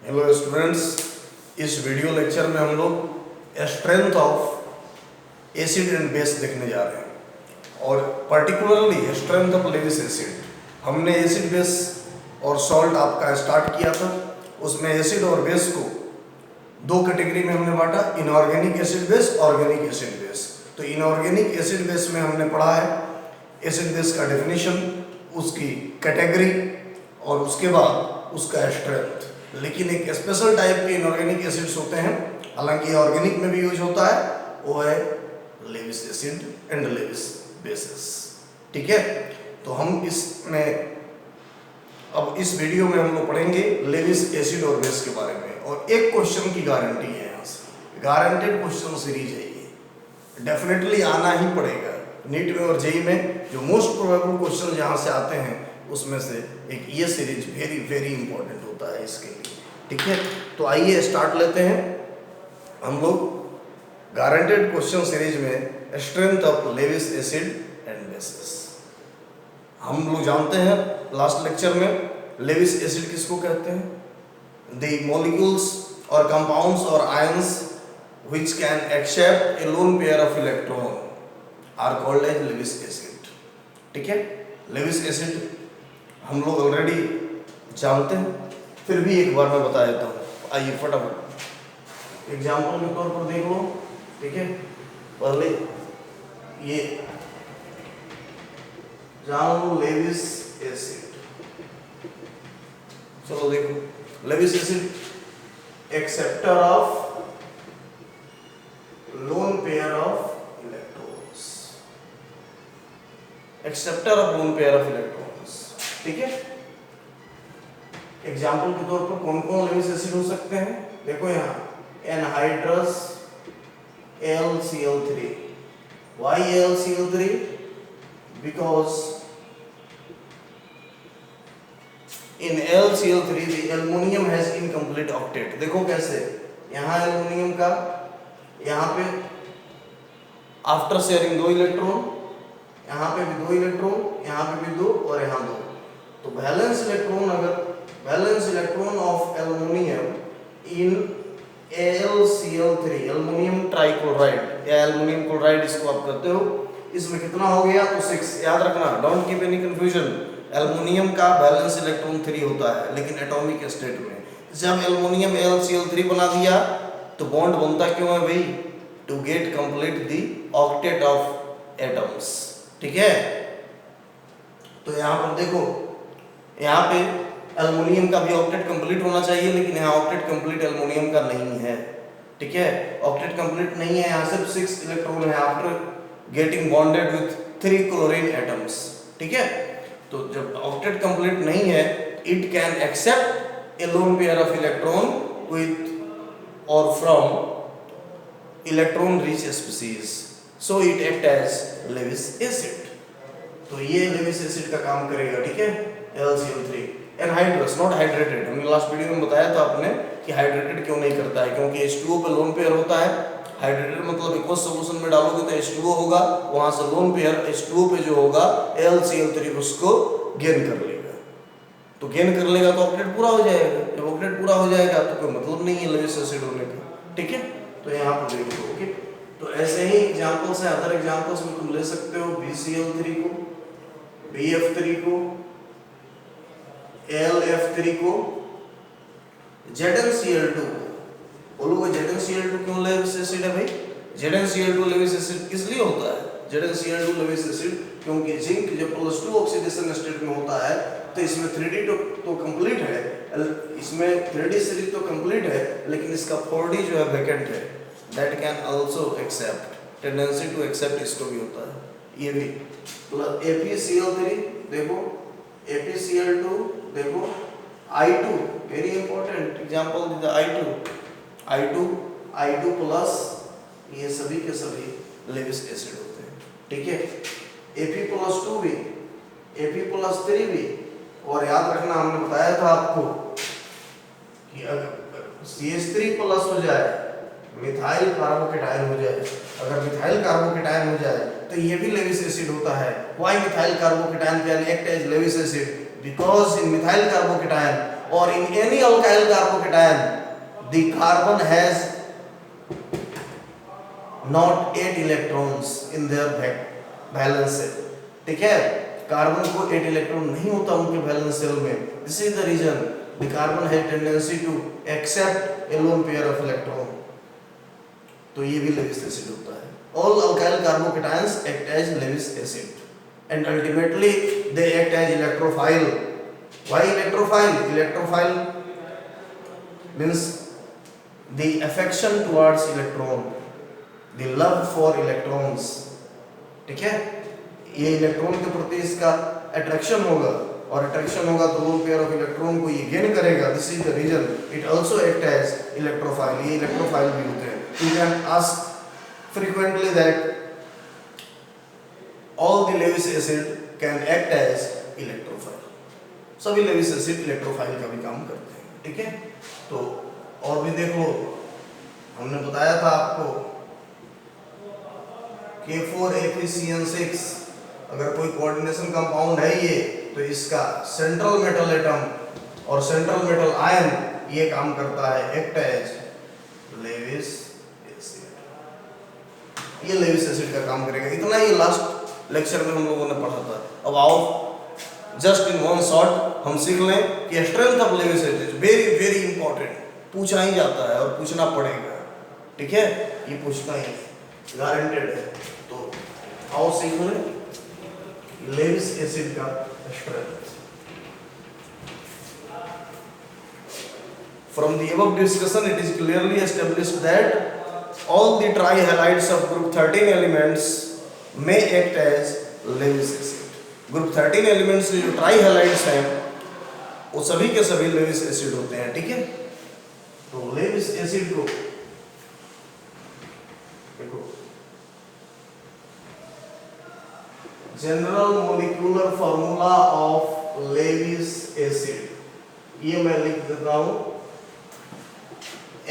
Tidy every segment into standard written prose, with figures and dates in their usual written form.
Hello students, इस video lecture में हम लोग strength of acid and base देखने जा रहे हैं और particularly strength of Lewis acid. हमने एसिड बेस और सॉल्ट आपका स्टार्ट किया था। उसमें एसिड और बेस को दो कैटेगरी में हमने बांटा, inorganic acid base, organic acid base. तो इनऑर्गेनिक एसिड बेस में हमने पढ़ा है एसिड बेस का डेफिनेशन, उसकी कैटेगरी और उसके बाद उसका स्ट्रेंथ। लेकिन एक स्पेशल टाइप के इनऑर्गेनिक एसिड्स होते हैं, हालांकि ऑर्गेनिक में भी यूज होता है, वो है Lewis acid and Lewis bases. ठीक है, तो हम इसमें अब इस वीडियो में हम लोग पढ़ेंगे लेविस एसिड और बेस के बारे में। और एक क्वेश्चन की गारंटी है, यहाँ से गारंटेड क्वेश्चन सीरीज है ये, डेफिनेटली आना ही पड़ेगा। नीट में और जेई में जो मोस्ट प्रोबेबल क्वेश्चन जहाँ से आते हैं उसमें से एक ये सीरीज वेरी वेरी इंपॉर्टेंट होता है इसके लिए। ठीक है, तो आइए स्टार्ट लेते हैं हम लोग गारंटेड क्वेश्चन सीरीज में strength of Lewis acid and bases. हम लोग जानते हैं लास्ट लेक्चर में लेविस एसिड किसको कहते हैं, द मॉलिक्यूल्स और कंपाउंड्स और ions which can accept a lone pair of electron are called as Lewis acid। ठीक है, लेविस एसिड हम लोग ऑलरेडी जानते हैं, फिर भी एक बार मैं बता देता हूँ। आइए फटाफट एग्जाम्पल के तौर पर देख लो। ठीक है, पहले ये जान लो लेविस एसिड। चलो देखो, Lewis acid acceptor of lone pair of electrons, acceptor of lone pair of electrons। ठीक है, एग्जाम्पल के तौर पर कौन कौन लेविस एसिड हो सकते हैं, देखो यहाँ anhydrous AlCl3। Why AlCl3? Because in AlCl3 the aluminum has incomplete octet। देखो कैसे, यहाँ एल्युमिनियम का यहाँ पे आफ्टर शेयरिंग 2 इलेक्ट्रॉन, यहाँ पे भी 2 इलेक्ट्रॉन, यहाँ पे भी 2 और यहाँ 2। तो बैलेंस इलेक्ट्रॉन, अगर balance electron of aluminium in AlCl3, aluminium trichloride या एल्युमिनियम क्लोराइड इसको आप कहते हो, इसमें कितना हो गया तो 6। याद रखना, don't keep any confusion, aluminium का बैलेंस इलेक्ट्रॉन 3 होता है लेकिन एटॉमिक स्टेट में। जब एल्युमिनियम AlCl3 बना दिया तो बॉन्ड बनता क्यों है भाई, to get complete the octet of atoms. ठीक है, तो यहाँ पर देखो, यहाँ पे एल्युमिनियम का भी ऑक्टेट कंप्लीट होना चाहिए, लेकिन यहाँ ऑक्टेट कंप्लीट एल्युमिनियम का नहीं है। ठीक है, ऑक्टेट कंप्लीट नहीं है, यहाँ सिर्फ 6 इलेक्ट्रॉन है after getting bonded with 3 chlorine atoms. ठीक है, तो जब ऑक्टेट कंप्लीट नहीं है, it can accept a lone pair of electron with or from electron rich species, so it act as Lewis acid। तो ये लेविस एसिड का काम करेगा। ठीक है, AlCl3 एनहाइड्रस, नॉट हाइड्रेटेड। हमने लास्ट वीडियो में बताया था आपने कि हाइड्रेटेड क्यों नहीं करता है, क्योंकि H2O पे लोन पेयर होता है। हाइड्रेटेड मतलब एक्वस सॉल्यूशन में डालोगे तो H2O होगा, वहां से लोन पेयर H2O पे जो होगा AlCl3 उसको गेन कर लेगा। तो गेन कर लेगा तो ऑक्टेट पूरा हो जाएगा। जब ऑक्टेट पूरा हो जाएगा तो कोई मतलब नहीं है लेविस एसिड होने का। ठीक है, तो यहाँ पर देख लो। ओके, तो ऐसे ही एग्जांपल्स हैं, अदर एग्जांपल्स में तुम ले सकते हो BCl3 को, BF3 को, AlF3 को, ZnCl2 को। बोलोगे ZnCl2 क्यों लेविस एसिड है भाई? ZnCl2 लेविस एसिड किस लिए होता है? ZnCl2 लेविस एसिड क्योंकि जिंक जब +2 ऑक्सीडेशन स्टेट में होता है तो इसमें 3D तो कंप्लीट है, इसमें 3D सीरीज तो कंप्लीट है, लेकिन इसका 4D जो है वैकेंट है। That can also accept, tendency to accept इसको भी होता है। ये भी प्लस ApCl3 देखो, ApCl2 देखो, I2 very important example I2 plus, ये सभी के सभी लेविस एसिड होते हैं। ठीक है, Ap+2 भी, Ap+3 भी। और याद रखना, हमने बताया था आपको कि अगर CH3 प्लस हो जाए, मिथाइल कार्बोकेटाइन हो जाए, अगर मिथाइल कार्बोकेटाइन हो जाए तो ये भी लेविस एसिड होता है। Why methyl carbocation can act as Lewis acid? Because in methyl carbocation or in any alkyl carbocation the carbon has not 8 electrons in their valence cell. ठीक है, कार्बन को 8 इलेक्ट्रॉन नहीं होता उनके वैलेंस सेल में. This is the reason the carbon has tendency to accept a lone pair of electron. तो ये भी लेविस एसिड होता है. All alkyl carbocations act as Lewis acid and ultimately they act as electrophile. Why electrophile? Electrophile means the affection towards electron, the love for electrons. ठीक है, ये electron के प्रति इसका अट्रैक्शन होगा और अट्रैक्शन होगा तो लोन पेयर ऑफ इलेक्ट्रॉन को ये गेन करेगा. This is the reason it also act as electrophile. ये इलेक्ट्रोफाइल भी होते हैं. You can ask frequently that all the Lewis acid can act as electrophile. सभी लेविस एसिड इलेक्ट्रोफाइल का भी काम करते हैं. ठीक है, तो और भी देखो, हमने बताया था आपको K4A3CN6 अगर कोई कोऑर्डिनेशन कंपाउंड है ये, तो इसका सेंट्रल मेटल एटम और सेंट्रल मेटल आयन ये काम करता है एक्ट एज लेविस एसिड. ये लेविस एसिड का काम करेगा. इतना ही लास्ट लेक्चर में हम लोगों ने पढ़ा था. अब आओ जस्ट इन वन शॉट हम सीख लें कि strength of Lewis acid very very important. पूछा ही जाता है और पूछना पड़ेगा. ठीक है, ये पूछना ही गारंटेड है. तो आओ सीख लें लेविस एसिड का strength. From the above discussion, it is clearly established that all the trihalides of group 13 elements may act as Lewis acid. Group 13 elements जो trihalides हैं, वो सभी के सभी Lewis acid होते हैं. ठीक है, तो Lewis acid को देखो, general molecular formula of Lewis acid, ये मैं लिख देता हूं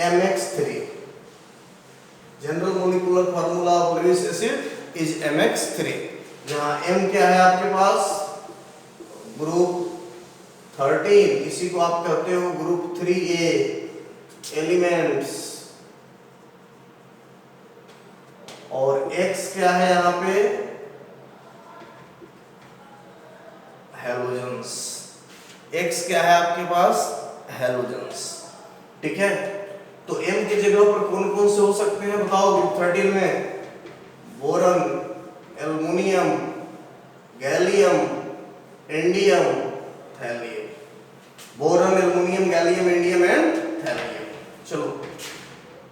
MX3. General molecular formula of Lewis acid is MX3. जहां M क्या है आपके पास? ग्रुप 13, इसी को आप कहते हो ग्रुप 3A एलिमेंट्स. और X क्या है यहां पे? हैलोजेंस. X क्या है आपके पास? हैलोजेंस. ठीक है, तो M की जगह पर कौन कौन से हो सकते हैं बताओ ग्रुप 13 में? Boron, aluminium, gallium, indium, thallium. Boron, aluminium, gallium, indium and thallium. चलो,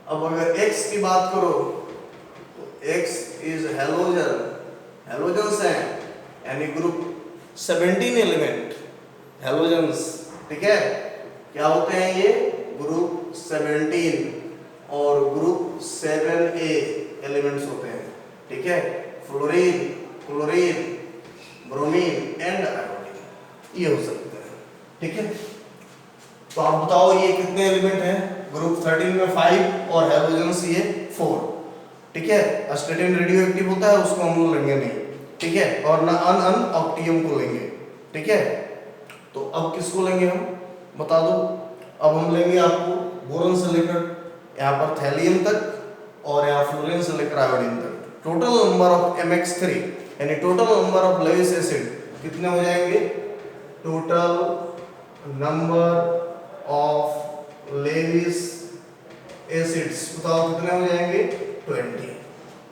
अब अगर X की बात करो तो X इज हैलोजन. हैलोजेंस है यानी ग्रुप 17 एलिमेंट हैलोजेंस. ठीक है, क्या होते हैं ये? ग्रुप 17 और ग्रुप 7A एलिमेंट्स होते हैं. ठीक है, fluorine, chlorine, bromine and iodine ये हो सकते हैं. ठीक है, तो आप बताओ ये कितने एलिमेंट हैं? ग्रुप 13 में 5 और हैलोजेंस ये 4. ठीक है, अस्टेटिन रेडियो एक्टिव होता है, उसको हम लोग लेंगे नहीं. ठीक है, और ना अन ऑक्टियम को लेंगे. ठीक है, तो अब किसको लेंगे हम बता दो. अब हम लेंगे आपको बोरन से लेकर यहाँ पर थैलियम तक और यहाँ फ्लोरीन से लेकर आयोडीन तक. टोटल नंबर ऑफ MX3 यानी total number of Lewis acid कितने हो जाएंगे? Total number of Lewis acids बताओ कितने हो जाएंगे? 20.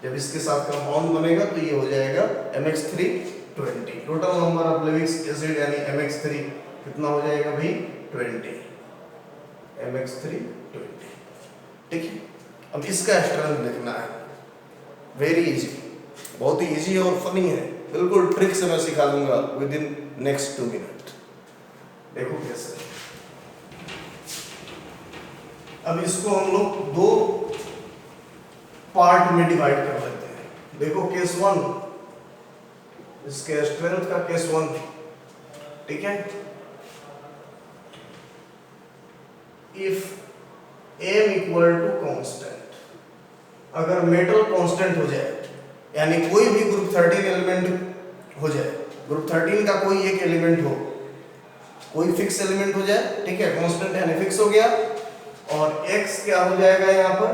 जब इसके साथ कंपाउंड बनेगा तो ये हो जाएगा MX3 20. Total number of Lewis acid यानी MX3 कितना हो जाएगा भाई? 20. MX3 20. ठीक है, अब इसका स्ट्रेंथ देखना है. वेरी इजी, बहुत ही इजी और फनी है. बिल्कुल ट्रिक से मैं सिखा दूंगा विद इन नेक्स्ट 2 मिनट. देखो कैसे. अब इसको हम लोग 2 पार्ट में डिवाइड कर लेते हैं. देखो केस 1, इसके स्ट्रेंथ का केस 1. ठीक है, if M equal to constant, अगर मेटल कांस्टेंट हो जाए यानी कोई भी ग्रुप 13 एलिमेंट हो जाए, ग्रुप 13 का कोई एक एलिमेंट हो कोई फिक्स एलिमेंट हो जाए, ठीक है, कांस्टेंट यानी फिक्स हो गया, और x क्या हो जाएगा यहाँ पर,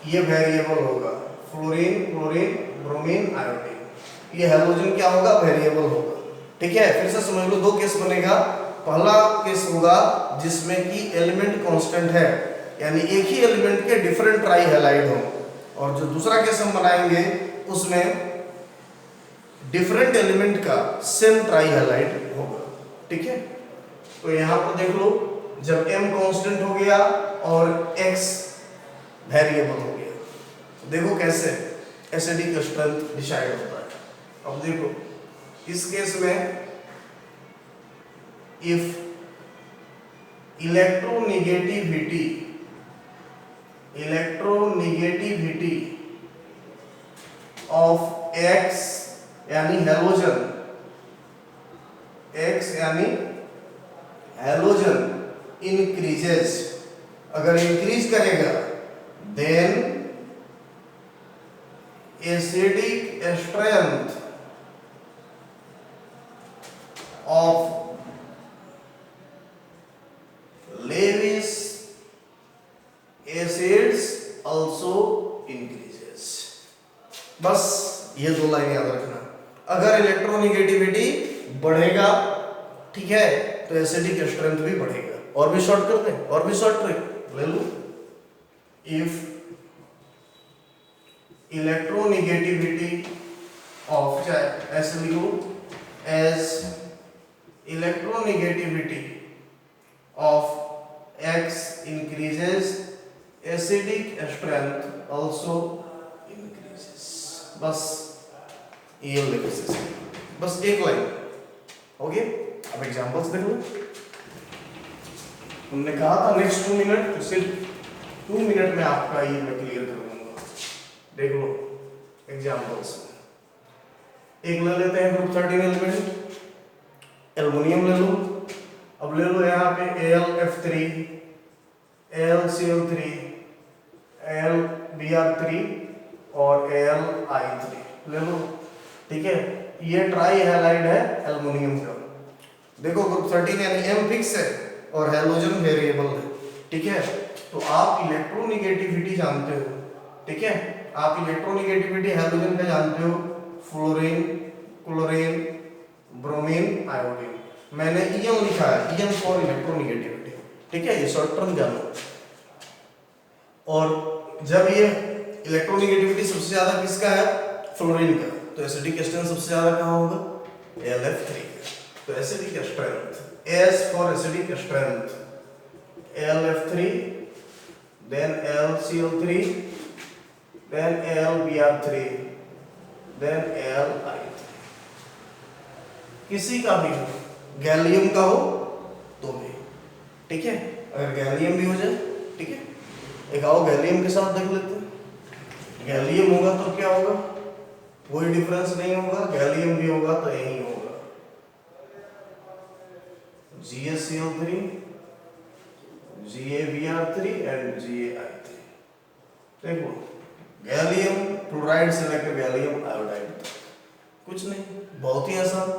ये वेरिएबल होगा, फ्लोरीन, क्लोरीन, ब्रोमीन, आयोडीन, ये हैलोजन क्या होगा, वेरिएबल होगा, ठीक है। फिर से समझ लो, दो केस बनेगा। पहला केस होगा जिसमें कि एलिमेंट कांस्टेंट है, यानी एक ही एलिमेंट के डिफरेंट ट्राई हैलाइड हो, और जो दूसरा केस हम बनाएंगे उसमें डिफरेंट एलिमेंट का सेम ट्राई हैलाइड होगा, ठीक है। तो यहाँ पर देख लो, जब m कांस्टेंट हो गया और x वेरिएबल हो गया, तो देखो कैसे एसिडिक स्ट्रेंथ डिसाइड होता है। अब देखो इस केस में इफ इलेक्ट्रोनेगेटिविटी ऑफ x यानी हैलोजन, x यानी हैलोजन इंक्रीजेस, अगर इंक्रीज करेगा then acidic strength of Lewis acids also increases। बस ये दो लाइन याद रखना, अगर इलेक्ट्रोनेगेटिविटी बढ़ेगा, ठीक है, तो एसिडिक स्ट्रेंथ भी बढ़ेगा। और भी शॉर्ट करते हैं, और भी शॉर्ट ट्रिक ले लो, इफ इलेक्ट्रोनेगेटिविटी ऑफ, चाहे ऐसे लिखो, as electronegativity of x increases acidic strength also increases। बस ये लिखो, बस एक लाइन हो गया। अब एग्जांपल्स देख लो, हमने कहा था नेक्स्ट 2 मिनट, तो सिर्फ 2 मिनट में आपका ये मैं क्लियर कर दूंगा। देख लो एग्जांपल्स, एक ले लेते हैं ग्रुप 13 एलिमेंट, एल्युमिनियम ले लो। अब ले लो यहाँ पे AlF3, AlCl3, AlBr3 और AlI3 ले लो, ठीक है। ये ट्राई हैलाइड है एल्युमिनियम का। देखो ग्रुप 13 यानी M फिक्स है और हैलोजन वेरिएबल है, ठीक है। तो आप इलेक्ट्रोनेगेटिविटी जानते हो, ठीक है, आप इलेक्ट्रोनेगेटिविटी हैलोजन का जानते हो, फ्लोरीन, क्लोरीन, ब्रोमीन, आयोडीन। मैंने EM लिखा है, EM फॉर इलेक्ट्रोनेगेटिविटी, ठीक है, ये शॉर्ट टर्म जानो। और जब ये इलेक्ट्रोनेगेटिविटी सबसे ज्यादा किसका है, फ्लोरीन का, तो एसिडिक स्ट्रेंथ सबसे ज्यादा कहाँ होगा, AlF3 का। तो acidic strength, S for acidic strength, AlF3, then AlCl3, then AlBr3, then AlI3। किसी का भी हो, गैलियम का हो तो भी, ठीक है, अगर गैलियम भी हो जाए, ठीक है। एक आओ गैलियम के साथ देख लेते हैं। गैलियम होगा तो क्या होगा, कोई डिफरेंस नहीं होगा, गैलियम भी होगा तो यही होगा, GaCl3, GaBr3 एंड GaI3। देखो गैलियम क्लोराइड से लेकर गैलियम आयोडाइड, कुछ नहीं, बहुत ही आसान।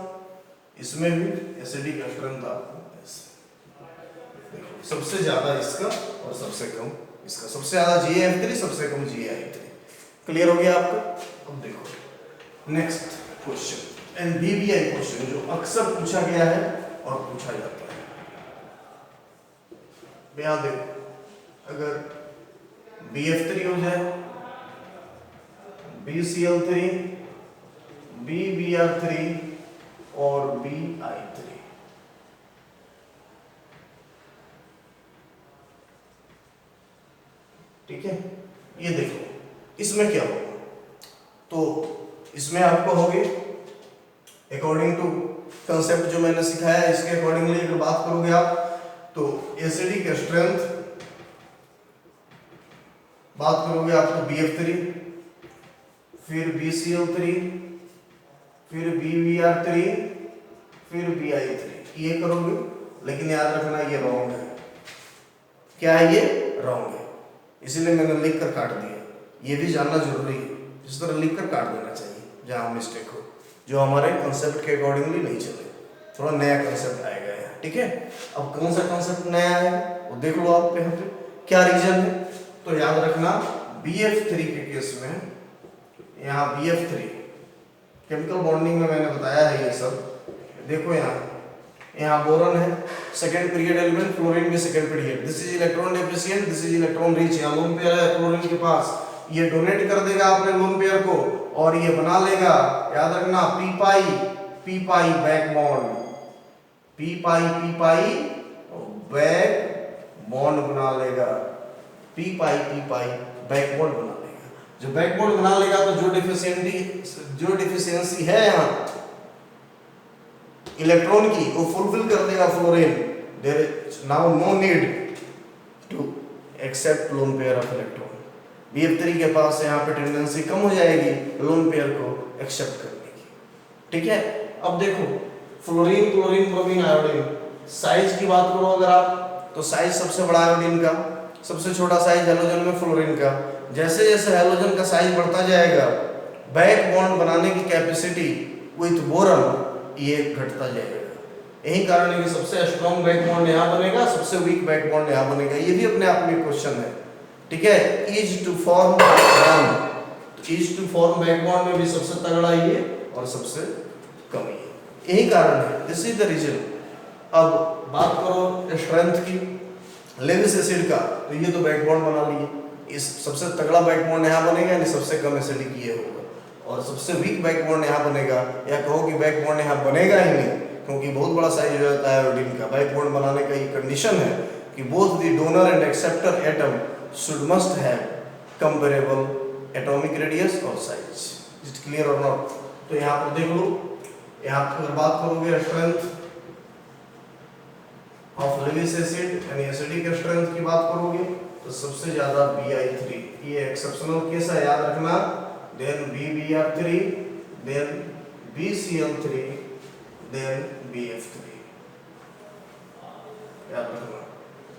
इसमें भी एसिडिक स्ट्रेंथ आपको देखो, सबसे ज्यादा इसका और सबसे कम इसका, सबसे ज्यादा GaF3, सबसे कम GaI3। क्लियर हो गया आपका। अब देखो नेक्स्ट क्वेश्चन, NBBI क्वेश्चन जो अक्सर पूछा गया है और पूछा जाता है। यहाँ देखो, अगर BF3 हो जाए, BCl3, BBr3 और BI3, ठीक है। ये देखो इसमें क्या होगा, तो इसमें आपको होगी अकॉर्डिंग टू कंसेप्ट जो मैंने सिखाया है, इसके अकॉर्डिंगली अगर बात करोगे आप, तो एसिडिक स्ट्रेंथ बात करोगे आप तो BF3, फिर BCl3, फिर BBr3, फिर BI3, ये करोगे। लेकिन याद रखना ये रॉन्ग है। क्या है ये, रॉन्ग है, इसीलिए मैंने लिख कर काट दिया। ये भी जानना जरूरी है, इस तरह लिख कर काट देना चाहिए जहां मिस्टेक हो, जो हमारे कंसेप्ट के अकॉर्डिंगली नहीं चले, थोड़ा नया कंसेप्ट आएगा यहाँ। ठीक है। अब कौन सा कॉन्सेप्ट नया है वो देख लो आप यहाँ पे क्या रीजन है। तो याद रखना BF3 के केस में, यहाँ BF3 केमिकल बॉन्डिंग में मैंने बताया है ये सब। देखो यहाँ बोरॉन है सेकंड पीरियड एलिमेंट, फ्लोरीन भी second period. This is electron deficient, this is electron rich. यहाँ लोन पेयर है फ्लोरीन के पास, ये डोनेट कर देगा अपने लोन पेयर को और ये बना लेगा, याद रखना, पी पाई बैक बॉन्ड, पी पाई बैक बॉन्ड बना लेगा, पी पाई बैक बॉन्ड बना लेगा। जो बैक बॉन्ड बना लेगा तो जो डिफिशियंसी है यहाँ इलेक्ट्रॉन की वो फुलफिल कर देगा fluorine. There is now no need to accept lone pair of electron. BF3 के पास यहाँ पे टेंडेंसी कम हो जाएगी लोन पेयर को एक्सेप्ट करने की, ठीक है। अब देखो fluorine, chlorine, bromine, iodine, size की बात करो अगर आप तो साइज सबसे बड़ा आयोडीन का, सबसे छोटा साइज हैलोजन में फ्लोरीन का। जैसे जैसे हैलोजन का साइज बढ़ता जाएगा बैक बॉन्ड बनाने की कैपेसिटी विथ बोरॉन ये घटता जाएगा। यही कारण है कि सबसे स्ट्रॉन्ग बैक बॉन्ड यहाँ बनेगा, सबसे वीक बैक बॉन्ड यहाँ बनेगा। ये भी अपने आप में एक क्वेश्चन है, ठीक है। इज टू फॉर्म बॉन्ड, तो is to form back bond में भी सबसे तगड़ा ये और सबसे कम ये, यही कारण है। This is the reason. अब बात करो स्ट्रेंथ की लेविस एसिड का, तो ये तो बैक बॉन्ड बना लिए, इस सबसे तगड़ा बैक बॉन्ड यहाँ बनेगा यानी सबसे कम एसिडिक ये होगा, और सबसे वीक बैक बॉन्ड यहाँ बनेगा, या कहो कि बैक बॉन्ड यहाँ बनेगा ही नहीं क्योंकि बहुत बड़ा साइज हो जाता है आयोडीन का। बैक बॉन्ड बनाने का ये कंडीशन है कि both the donor and acceptor atom should must have comparable atomic radius और साइज। इज इट क्लियर और नॉट? तो यहाँ पर देख लो, यहाँ पर अगर बात करोगे स्ट्रेंथ ऑफ लेविस एसिड यानी एसिडिक स्ट्रेंथ की बात करोगे तो सबसे ज्यादा Bi3, ये एक्सेप्शनल केस है, याद रखना। then BBr3, then BCl3, then BF3, याद रखना।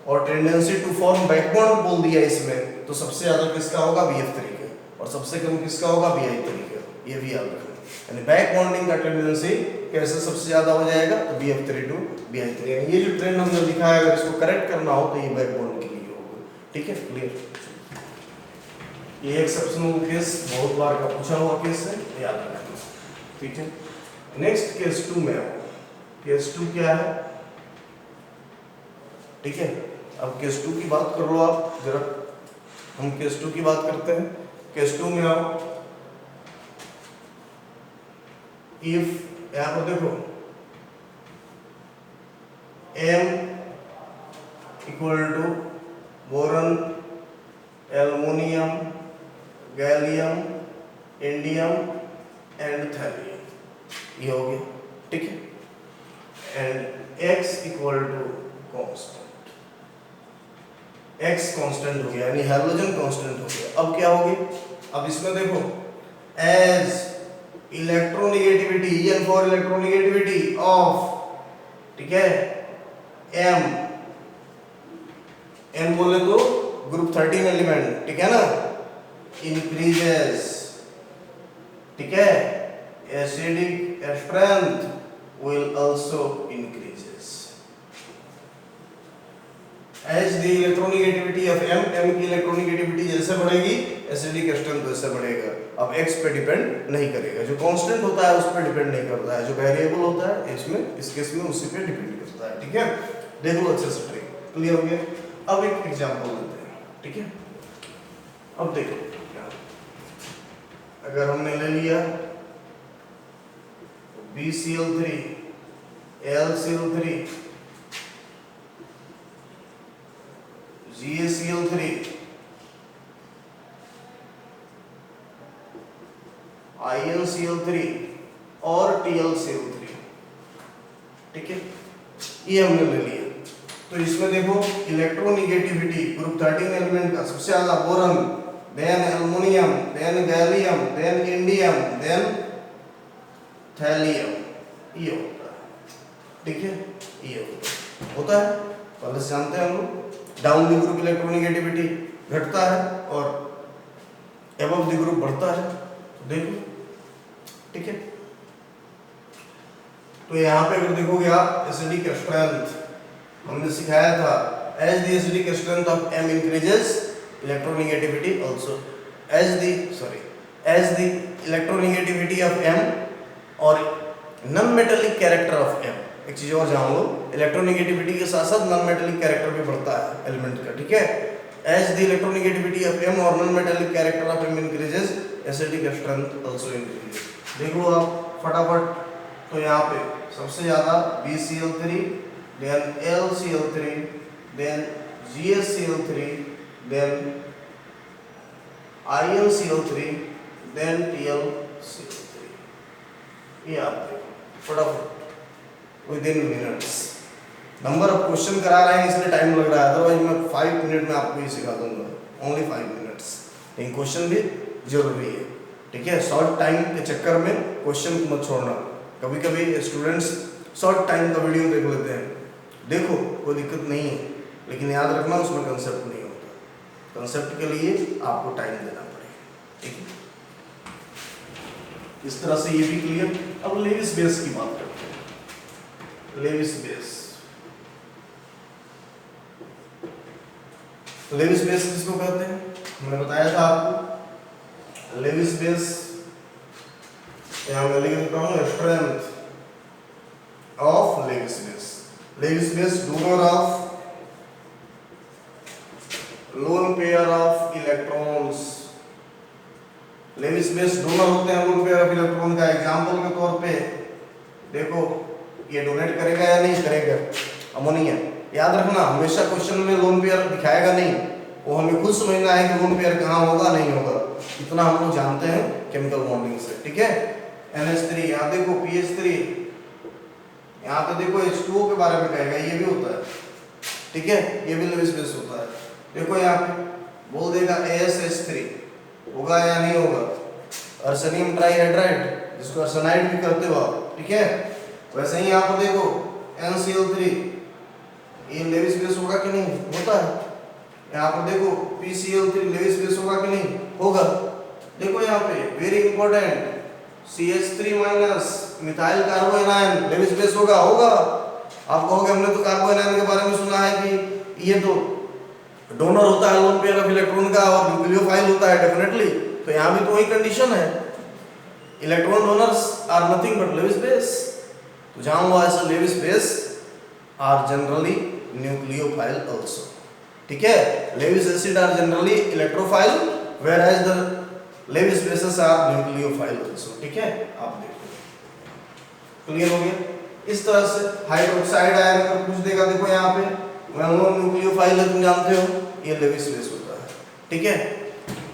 और टेंडेंसी टू फॉर्म बैकबॉन्ड बोल दिया इसमें, तो सबसे ज्यादा किसका होगा? BF3 का, और सबसे कम किसका होगा? Bi3 का, ये भी याद रखना। यानी बैक बॉन्डिंग का टेंडेंसी कैसे सबसे ज्यादा हो जाएगा? तो BF3 टू Bi3। यानी ये जो ट्रेंड हमने लिखा है अगर इसको करेक्ट करना हो तो ये बैक बॉन्ड के लिए होगा, ठीक है। क्लियर? ये एक्सेप्शनल केस बहुत बार का पूछा हुआ केस है, याद रखना, ठीक है। नेक्स्ट केस 2 में आओ। केस 2 क्या है? ठीक है, अब केस 2 की बात कर लो आप जरा। हम केस 2 की बात करते हैं। केस 2 में आओ। इफ यहां पर देखो M equal to boron, aluminium, gallium, indium and thallium, ये हो गया, ठीक है। And X equal to constant, X constant हो गया यानी हैलोजन कांस्टेंट हो गया। अब क्या होगी? अब इसमें देखो as electronegativity, N for electronegativity of, ठीक है, M बोले तो ग्रुप 13 एलिमेंट, ठीक है ना, इंक्रीजेस, ठीक है, acidic strength will also increases as the electronegativity of M की इलेक्ट्रोनेगेटिविटी जैसे बढ़ेगी एसिडिक स्ट्रेंथ वैसे बढ़ेगा। अब X पे डिपेंड नहीं करेगा, जो कांस्टेंट होता है उस पर डिपेंड नहीं करता है, जो वेरिएबल होता है इसमें इस केस में उसी पे डिपेंड करता है, ठीक है। देख लो अच्छे से ट्रिक, क्लियर हो गया। अब एक एग्जांपल लेते हैं, ठीक है। अब देखो अगर हमने ले लिया BCl3, LCl3, GaCl3, InCl3 और TlCl3, ठीक है, ये हमने ले लिया। तो इसमें देखो इलेक्ट्रोनेगेटिविटी ग्रुप 13 एलिमेंट का सबसे ज्यादा boron, then aluminium, then gallium, then indium, then thallium, ये होता है, ठीक है, ये होता है पहले से जानते हैं हम लोग। डाउन द ग्रुप इलेक्ट्रोनेगेटिविटी घटता है और अबव द ग्रुप बढ़ता है, तो देखो, ठीक है। तो यहाँ पे अगर देखोगे आप एसिडिक स्ट्रेंथ हमने सिखाया था, as the acidic strength of M increases electronegativity also as the electronegativity of M और non metallic character of M। एक चीज और जान लो, इलेक्ट्रोनेगेटिविटी के साथ साथ नॉन मेटेलिक कैरेक्टर भी बढ़ता है एलिमेंट का, ठीक है। As the electronegativity of M और non metallic character of M increases acidic strength also increases. देख लो आप फटाफट, तो यहाँ पे सबसे ज्यादा BCl3, then LCl3, then GSCl3, then InCl3, then TlCl3। ये आप देखो फटाफट within minutes. Number of question करा रहे हैं इसलिए टाइम लग रहा है, अदरवाइज मैं 5 मिनट में आपको ये सिखा दूंगा, ओनली 5 मिनट्स। लेकिन क्वेश्चन भी जरूरी है, ठीक है। शॉर्ट टाइम के चक्कर में क्वेश्चन को मत छोड़ना। कभी कभी स्टूडेंट्स शॉर्ट टाइम का वीडियो देख लेते हैं, देखो कोई दिक्कत नहीं है, लेकिन याद रखना उसमें कंसेप्ट नहीं होता। कंसेप्ट के लिए आपको टाइम देना पड़ेगा, ठीक है। इस तरह से ये भी क्लियर। अब लेविस बेस की बात करते हैं। लेविस बेस, लेविस बेस किसको कहते हैं? मैंने बताया था आपको लेविस बेस, यहां मैं लिख देता हूं strength of Lewis base. Lewis base donor of lone pair of electrons. Lewis base donor होते हैं लोन पेयर ऑफ इलेक्ट्रॉन का। एग्जांपल के तौर पे देखो, ये डोनेट करेगा या नहीं करेगा अमोनिया। याद रखना हमेशा क्वेश्चन में लोन पेयर दिखाएगा नहीं, वो हमें खुद समझना है कि लोन पेयर कहाँ होगा नहीं होगा, इतना हम लोग जानते हैं केमिकल बॉन्डिंग से, ठीक है। NH3, यहाँ देखो PH3, यहाँ पे देखो H2O के बारे में कहेगा, ये भी होता है, ठीक है, ये भी लेविस बेस होता है। देखो यहाँ पे बोल देगा ASH3, होगा या नहीं होगा। अर्सेनियम ट्राइहाइड्राइड, जिसको अर्सेनाइड भी करते हो आप, ठीक है। वैसे ही यहाँ पर देखो NCl3, ये लेविस बेस होगा कि नहीं, होता है। यहाँ पर देखो PCl3 लेविस बेस होगा कि नहीं, होगा। देखो यहाँ पे very important CH3 minus methyl carbanion Lewis base होगा, होगा। आप कहोगे हमने तो कार्बोएनायन के बारे में सुना है कि ये तो डोनर होता है लोन पेयर ऑफ इलेक्ट्रॉन का और न्यूक्लियोफाइल होता है, डेफिनेटली। तो यहाँ भी तो वही कंडीशन है, electron donors are nothing but Lewis base. तो जहां हुआ ऐसा Lewis base are generally nucleophile also, ठीक है। Lewis acid are generally electrophile whereas the Lewis bases are nucleophile also, ठीक है। आप देखो क्लियर हो गया। इस तरह से हाइड्रोक्साइड आयन अगर पूछ देगा, देखो यहाँ पे वेल नोन न्यूक्लियोफाइल है, तुम जानते हो, ये लेविस बेस होता है, ठीक है।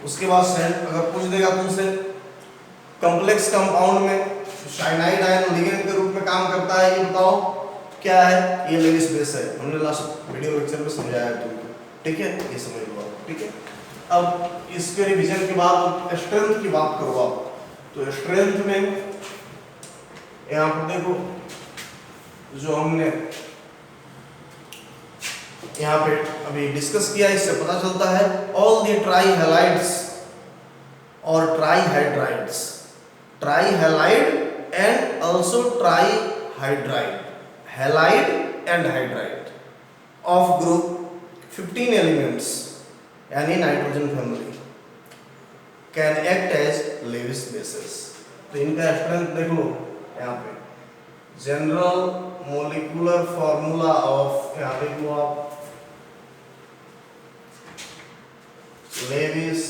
उसके बाद सेंट अगर पूछ देगा तुमसे कॉम्प्लेक्स कंपाउंड में साइनाइड आयन लिगेंड के रूप में काम करता है, ये बताओ क्या है, ये लेविस बेस है। हमने लास्ट वीडियो लेक्चर में समझाया तुमको, ठीक है, ये समझ लो आप, ठीक है। अब इसके रिवीजन के बाद स्ट्रेंथ की बात करो आप, तो स्ट्रेंथ में यहाँ पर देखो जो हमने यहाँ पे अभी डिस्कस किया, इससे पता चलता है ऑल द ट्राइहैलाइड्स और trihydrides, trihalide and also trihydride, halide and hydride of group 15 elements यानी nitrogen family can act as Lewis bases. तो इनका स्ट्रेंथ देख लो यहाँ पे, जनरल मोलिकुलर फॉर्मूला ऑफ, यहाँ देखो आप, Lewis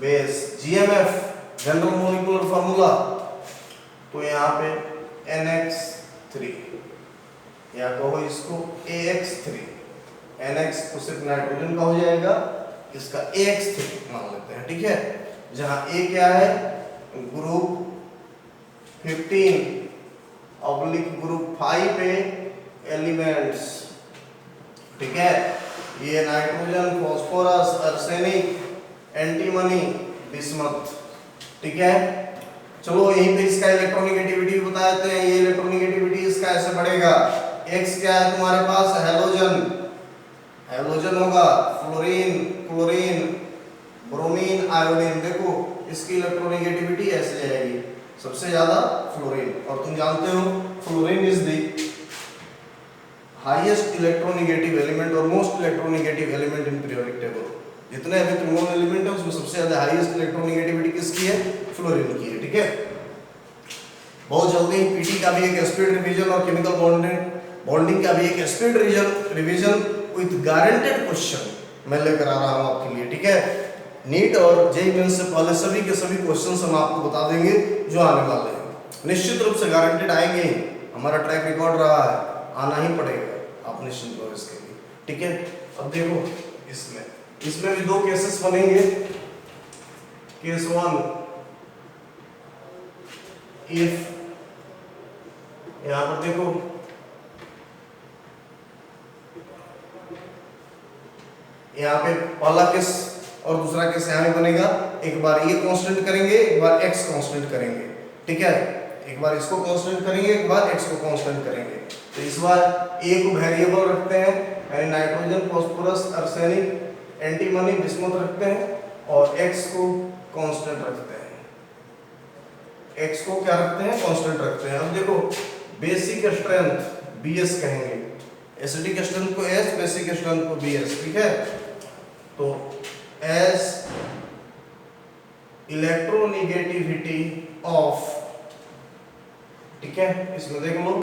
base GMF general molecular formula, तो यहाँ पे NX3 या कहो इसको AX3, NX तो सिर्फ नाइट्रोजन का हो जाएगा, इसका AX3 मान लेते हैं, ठीक है। जहां A क्या है, ग्रुप 15 ऑब्लिक ग्रुप 5 पे एलिमेंट्स, ठीक है। ये nitrogen, phosphorus, arsenic, antimony, bismuth, ठीक है। चलो यहीं पे इसका इलेक्ट्रोनेगेटिविटी बता देते हैं। ये इलेक्ट्रोनेगेटिविटी इसका ऐसे बढ़ेगा, X क्या है तुम्हारे पास, हैलोजन, हैलोजन होगा, फ्लोरीन, क्लोरीन, ब्रोमीन, आयोडीन। देखो इसकी इलेक्ट्रोनेगेटिविटी ऐसे जाएगी, सबसे ज्यादा फ्लोरीन। और तुम जानते हो fluorine is the highest electronegative element और most electronegative element in periodic table. जितने अभी त्रिकोण एलिमेंट है उसमें सबसे ज्यादा हाईएस्ट इलेक्ट्रोनेगेटिविटी किसकी है? फ्लोरीन की है। ठीक है, बहुत जल्दी पीटी का भी एक स्पीड रिवीजन और केमिकल बॉन्डिंग का भी एक speed revision with guaranteed question मैं लेकर आ रहा हूं आपके लिए। ठीक है, नीट और जेईई मेंस से पहले सभी के सभी क्वेश्चंस हम आपको बता देंगे जो आने वाले हैं, निश्चित रूप से गारंटेड आएंगे। हमारा ट्रैक रिकॉर्ड रहा है, आना ही पड़ेगा, आप निश्चिंत रहो इसके लिए। ठीक है, अब देखो इसमें भी दो केसेस बनेंगे। केस 1, इफ यहां पर देखो यहाँ पे पहला केस और दूसरा केस यहाँ पे बनेगा। एक बार ये कांस्टेंट करेंगे, एक बार x कांस्टेंट करेंगे। ठीक है, एक बार इसको कांस्टेंट करेंगे, एक बार x को कांस्टेंट करेंगे। तो इस बार a को वेरिएबल रखते हैं, यानी nitrogen, phosphorus, arsenic, antimony, bismuth रखते हैं, और x को कांस्टेंट रखते हैं। x को क्या रखते हैं? कांस्टेंट रखते हैं। अब देखो बेसिक स्ट्रेंथ Bs कहेंगे, एसिडिक स्ट्रेंथ को S, बेसिक स्ट्रेंथ को Bs। ठीक है, तो as इलेक्ट्रोनेगेटिविटी ऑफ, ठीक है, इसमें देख लो,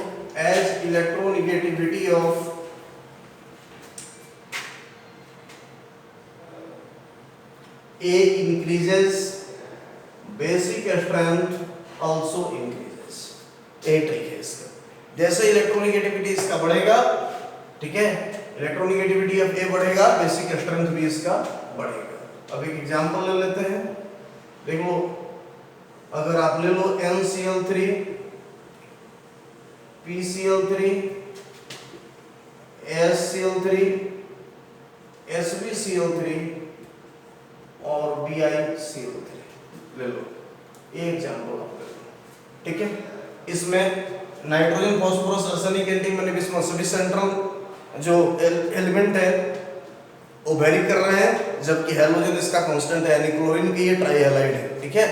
as electronegativity of A increases, basic strength also increases। ये ट्रिक है इसका। जैसे इलेक्ट्रोनेगेटिविटी इसका बढ़ेगा, ठीक है, इलेक्ट्रोनेगेटिविटी ऑफ A बढ़ेगा, बेसिक स्ट्रेंथ भी इसका बढ़ेगा। अब एक एग्जांपल ले लेते हैं। देखो अगर आप ले लो NCl3, PCl3, SCl3, SbCl3 और BiCl3 ले लो, ये एग्जांपल आप ले लो। ठीक है, इसमें nitrogen, phosphorus, arsenic, antimony, bismuth सभी सेंट्रल जो एलिमेंट है वो वेरी कर रहे हैं, जबकि हैलोजन इसका कांस्टेंट है, यानी क्लोरीन की ये ट्राई हैलाइड है। ठीक है,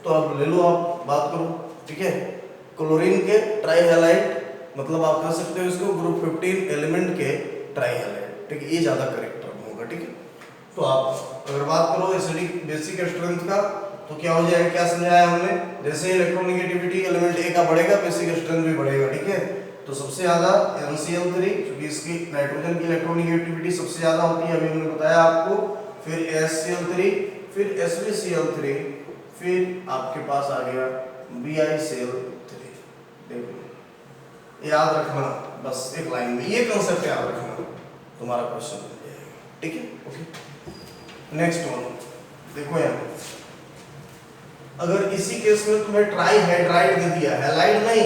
तो अब ले लो, आप बात करो। ठीक है, क्लोरीन के ट्राई हैलाइड मतलब आप कह सकते हो इसको ग्रुप 15 एलिमेंट के ट्राई हैलाइड। ठीक है, ये ज्यादा करेक्ट होगा। ठीक है, तो आप अगर बात करो एसिडिक बेसिक स्ट्रेंथ का, तो क्या हो जाएगा? क्या समझाया हमने? जैसे इलेक्ट्रोनेगेटिविटी एलिमेंट A का बढ़ेगा, बेसिक स्ट्रेंथ भी बढ़ेगा। ठीक है, तो सबसे ज्यादा NCl3, क्योंकि इसकी नाइट्रोजन की इलेक्ट्रोनेगेटिविटी सबसे ज्यादा होती है, अभी हमने बताया आपको, फिर SCl3, फिर SbCl3, फिर आपके पास आ गया BiCl3। देखो याद रखना, बस एक लाइन में ये कंसेप्ट याद रखना, तुम्हारा क्वेश्चन बन जाएगा। ठीक है, ओके। नेक्स्ट वन देखो, यहाँ अगर इसी केस में तुम्हें ट्राई हाइड्राइड दे दिया, हैलाइड नहीं,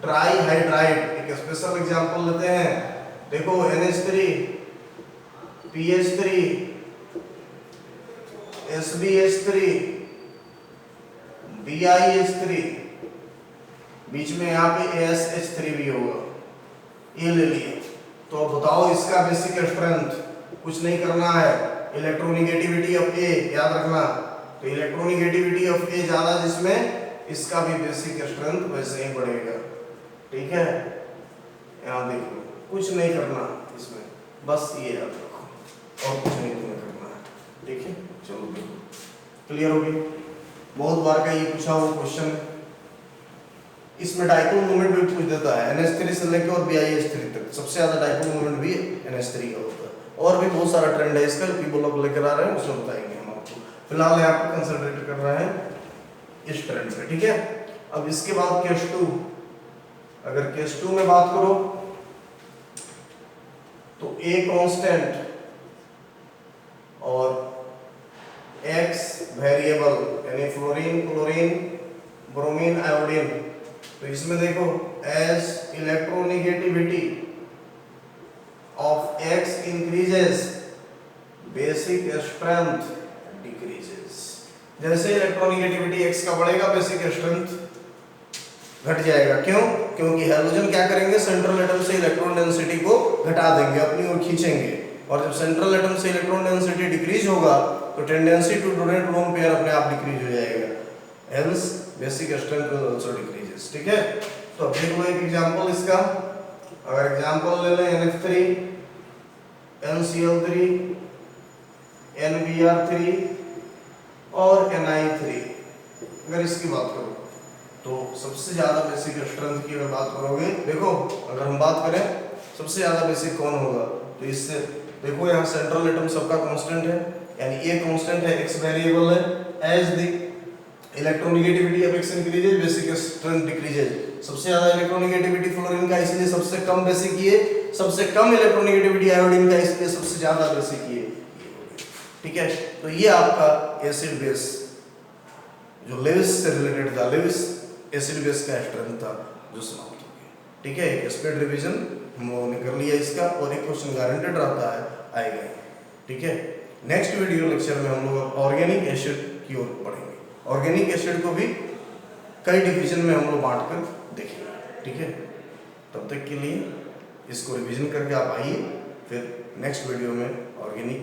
ट्राई हाइड्राइड, एक स्पेशल एग्जांपल लेते हैं। देखो NH3, PH3, SbH3, BiH3, बीच में यहाँ पे ASH3 भी होगा, ये ले लिए। तो अब बताओ इसका बेसिक स्ट्रेंथ, कुछ नहीं करना है, इलेक्ट्रोनेगेटिविटी ऑफ A याद रखना। तो इलेक्ट्रोनेगेटिविटी ऑफ A ज्यादा जिसमें, इसका भी बेसिक स्ट्रेंथ वैसे ही बढ़ेगा। ठीक है, यहाँ देखो, कुछ नहीं करना इसमें, बस ये याद रखो और कुछ नहीं तुम्हें करना है। ठीक है, चलो देखो, क्लियर हो गई? बहुत बार का ये पूछा हुआ क्वेश्चन। इसमें डाइपोल मोमेंट भी पूछ देता है, NH3 से लेकर और BiH3 तक सबसे ज्यादा डाइपोल मोमेंट भी NH3 का होता है। और भी बहुत सारा ट्रेंड है इसका, पी ब्लॉक लेकर आ रहे हैं, उसमें बताएंगे हम आपको। फिलहाल यहाँ पे कंसंट्रेट कर रहे हैं इस ट्रेंड पे। ठीक है, अब इसके बाद केस 2, अगर केस 2 में बात करो तो A कांस्टेंट और X वेरिएबल, यानी फ्लोरीन, क्लोरीन, ब्रोमीन, आयोडीन। तो इसमें देखो as electronegativity of X increases, basic strength decreases. जैसे इलेक्ट्रोनेगेटिविटी X का बढ़ेगा, बेसिक स्ट्रेंथ घट जाएगा। क्यों? क्योंकि हैलोजन क्या करेंगे, सेंट्रल एटम से इलेक्ट्रॉन डेंसिटी को घटा देंगे, अपनी ओर खींचेंगे, और जब सेंट्रल एटम से इलेक्ट्रॉन डेंसिटी डिक्रीज होगा तो tendency to donate lone pair अपने आप डिक्रीज हो जाएगा। Hence basic strength will also decreases. ठीक है, तो अब देख लो एक एग्जांपल इसका। अगर एग्जांपल ले लें NF3, NCl3, NBr3 और Ni3, अगर इसकी बात करो तो सबसे ज्यादा बेसिक स्ट्रेंथ की अगर बात करोगे, देखो अगर हम बात करें सबसे ज्यादा बेसिक कौन होगा, तो इससे देखो यहाँ सेंट्रल एटम सबका कांस्टेंट है, यानी ए कांस्टेंट है, x वेरिएबल है। As the electronegativity of x increases basic strength decreases. सबसे ज्यादा इलेक्ट्रोनेगेटिविटी फ्लोरीन का, इसलिए सबसे कम बेसिक ये, सबसे कम इलेक्ट्रोनेगेटिविटी आयोडीन का, इसलिए सबसे ज्यादा बेसिक ये। ठीक है, तो ये आपका एसिड बेस जो लेविस से रिलेटेड था, लेविस एसिड बेस का स्ट्रेंथ था जो समाप्त हो गया। ठीक है, एक स्पीड रिवीजन हम लोगों ने कर लिया इसका, और एक क्वेश्चन गारंटेड रहता है आएगा। ठीक है, नेक्स्ट वीडियो लेक्चर में हम लोग ऑर्गेनिक एसिड की ओर बढ़ेंगे। ऑर्गेनिक एसिड को भी कई डिवीजन में हम लोग बांट कर देखेंगे। ठीक है, तब तक के लिए इसको रिवीजन करके आप आइए, फिर नेक्स्ट वीडियो में ऑर्गेनिक